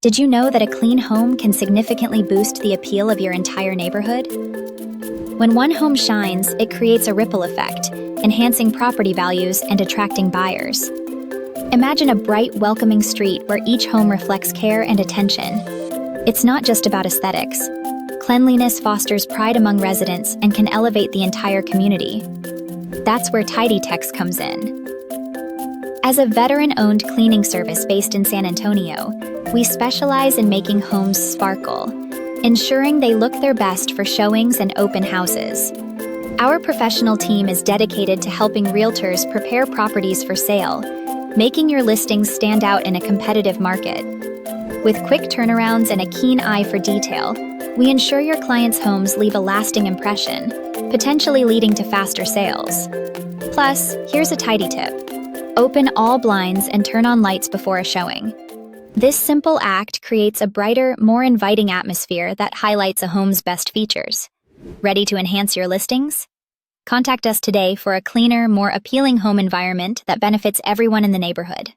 Did you know that a clean home can significantly boost the appeal of your entire neighborhood? When one home shines, it creates a ripple effect, enhancing property values and attracting buyers. Imagine a bright, welcoming street where each home reflects care and attention. It's not just about aesthetics. Cleanliness fosters pride among residents and can elevate the entire community. That's where TidyTex comes in. As a veteran-owned cleaning service based in San Antonio, we specialize in making homes sparkle, ensuring they look their best for showings and open houses. Our professional team is dedicated to helping realtors prepare properties for sale, making your listings stand out in a competitive market. With quick turnarounds and a keen eye for detail, we ensure your clients' homes leave a lasting impression, potentially leading to faster sales. Plus, here's a tidy tip. Open all blinds and turn on lights before a showing. This simple act creates a brighter, more inviting atmosphere that highlights a home's best features. Ready to enhance your listings? Contact us today for a cleaner, more appealing home environment that benefits everyone in the neighborhood.